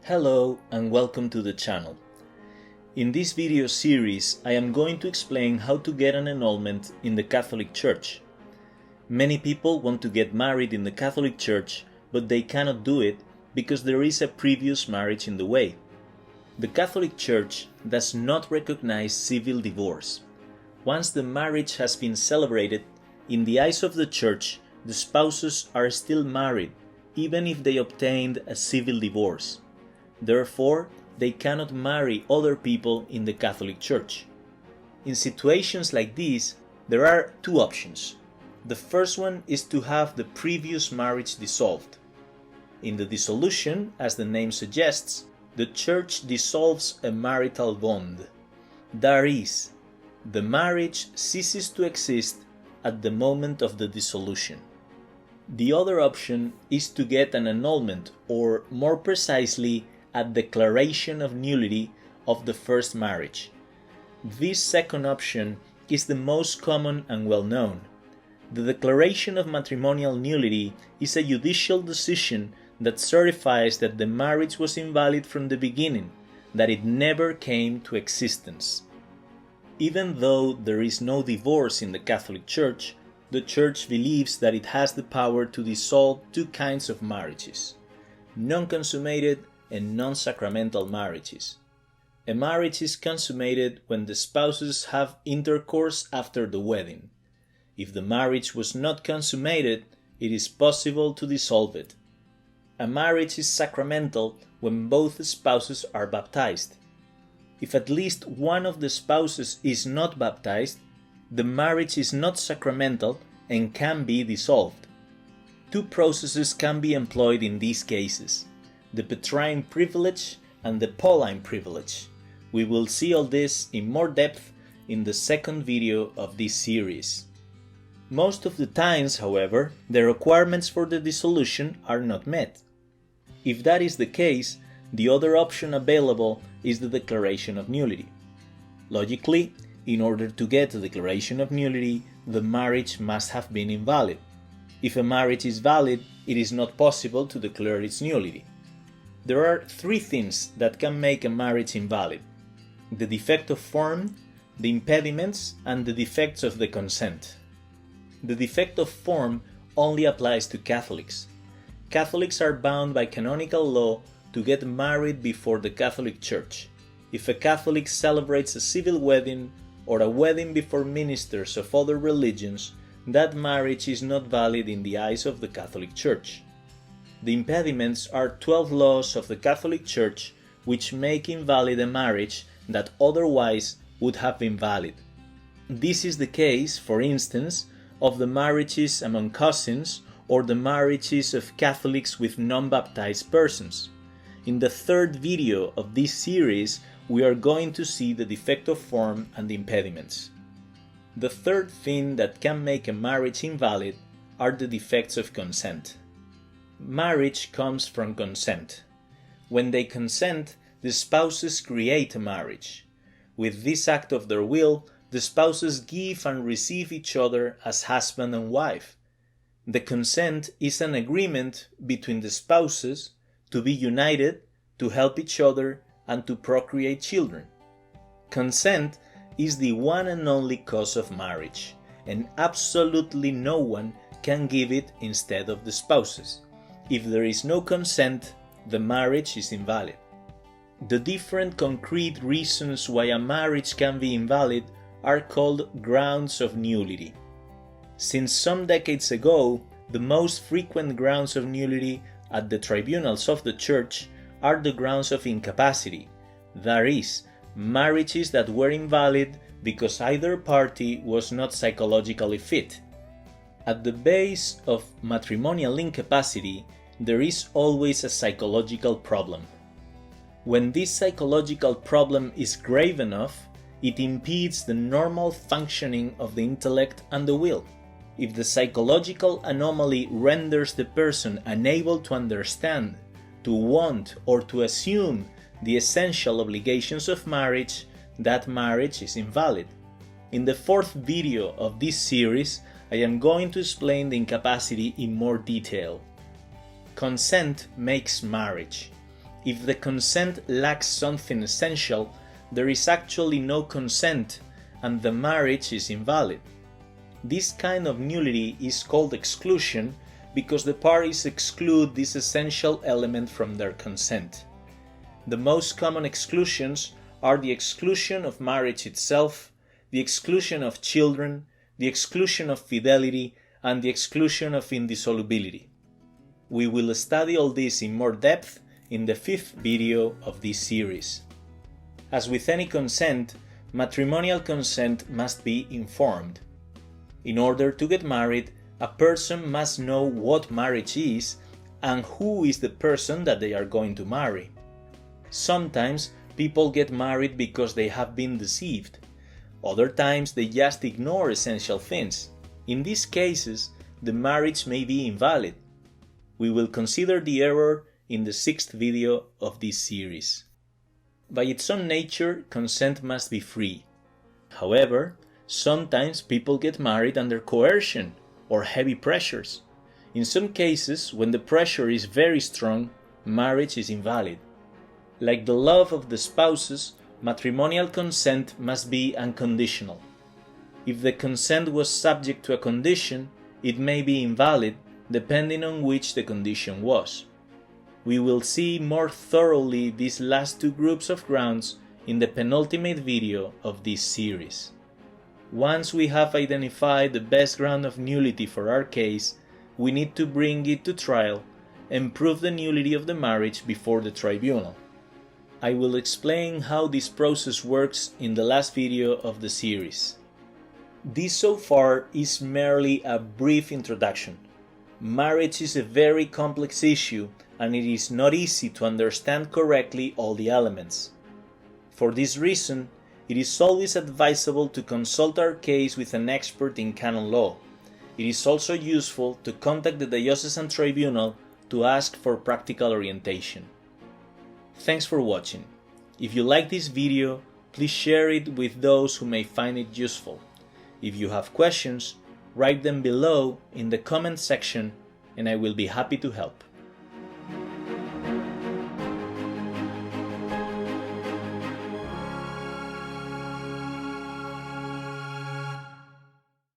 Hello and welcome to the channel. In this video series I am going to explain how to get an annulment in the Catholic Church. Many people want to get married in the Catholic Church, but they cannot do it because there is a previous marriage in the way. The Catholic Church does not recognize civil divorce. Once the marriage has been celebrated, in the eyes of the Church, the spouses are still married, even if they obtained a civil divorce. Therefore, they cannot marry other people in the Catholic Church. In situations like this, there are two options. The first one is to have the previous marriage dissolved. In the dissolution, as the name suggests, the Church dissolves a marital bond. That is, the marriage ceases to exist at the moment of the dissolution. The other option is to get an annulment, or more precisely, a declaration of nullity of the first marriage. This second option is the most common and well known. The declaration of matrimonial nullity is a judicial decision that certifies that the marriage was invalid from the beginning, that it never came to existence. Even though there is no divorce in the Catholic Church, the Church believes that it has the power to dissolve two kinds of marriages: non-consummated and non-sacramental marriages. A marriage is consummated when the spouses have intercourse after the wedding. If the marriage was not consummated, it is possible to dissolve it. A marriage is sacramental when both spouses are baptized. If at least one of the spouses is not baptized, the marriage is not sacramental and can be dissolved. Two processes can be employed in these cases: the Petrine privilege and the Pauline privilege. We will see all this in more depth in the second video of this series. Most of the times, however, the requirements for the dissolution are not met. If that is the case, the other option available is the declaration of nullity. Logically, in order to get a declaration of nullity, the marriage must have been invalid. If a marriage is valid, it is not possible to declare its nullity. There are three things that can make a marriage invalid: the defect of form, the impediments, and the defects of the consent. The defect of form only applies to Catholics. Catholics are bound by canonical law to get married before the Catholic Church. If a Catholic celebrates a civil wedding or a wedding before ministers of other religions, that marriage is not valid in the eyes of the Catholic Church. The impediments are 12 laws of the Catholic Church which make invalid a marriage that otherwise would have been valid. This is the case, for instance, of the marriages among cousins or the marriages of Catholics with non-baptized persons. In the third video of this series, we are going to see the defect of form and the impediments. The third thing that can make a marriage invalid are the defects of consent. Marriage comes from consent. When they consent, the spouses create a marriage. With this act of their will, the spouses give and receive each other as husband and wife. The consent is an agreement between the spouses to be united, to help each other, and to procreate children. Consent is the one and only cause of marriage, and absolutely no one can give it instead of the spouses. If there is no consent, the marriage is invalid. The different concrete reasons why a marriage can be invalid are called grounds of nullity. Since some decades ago, the most frequent grounds of nullity at the tribunals of the Church are the grounds of incapacity, that is, marriages that were invalid because either party was not psychologically fit. At the base of matrimonial incapacity, there is always a psychological problem. When this psychological problem is grave enough, it impedes the normal functioning of the intellect and the will. If the psychological anomaly renders the person unable to understand, to want, or to assume the essential obligations of marriage, that marriage is invalid. In the fourth video of this series, I am going to explain the incapacity in more detail. Consent makes marriage. If the consent lacks something essential, there is actually no consent and the marriage is invalid. This kind of nullity is called exclusion because the parties exclude this essential element from their consent. The most common exclusions are the exclusion of marriage itself, the exclusion of children, the exclusion of fidelity, and the exclusion of indissolubility. We will study all this in more depth in the fifth video of this series. As with any consent, matrimonial consent must be informed. In order to get married, a person must know what marriage is and who is the person that they are going to marry. Sometimes people get married because they have been deceived. Other times they just ignore essential things. In these cases, the marriage may be invalid. We will consider the error in the sixth video of this series. By its own nature, consent must be free. However, sometimes people get married under coercion or heavy pressures. In some cases, when the pressure is very strong, marriage is invalid. Like the love of the spouses, matrimonial consent must be unconditional. If the consent was subject to a condition, it may be invalid depending on which the condition was. We will see more thoroughly these last two groups of grounds in the penultimate video of this series. Once we have identified the best ground of nullity for our case, we need to bring it to trial and prove the nullity of the marriage before the tribunal. I will explain how this process works in the last video of the series. This so far is merely a brief introduction. Marriage is a very complex issue and it is not easy to understand correctly all the elements. For this reason, it is always advisable to consult our case with an expert in canon law. It is also useful to contact the diocesan tribunal to ask for practical orientation. Thanks for watching. If you like this video, please share it with those who may find it useful. If you have questions, write them below in the comment section and I will be happy to help.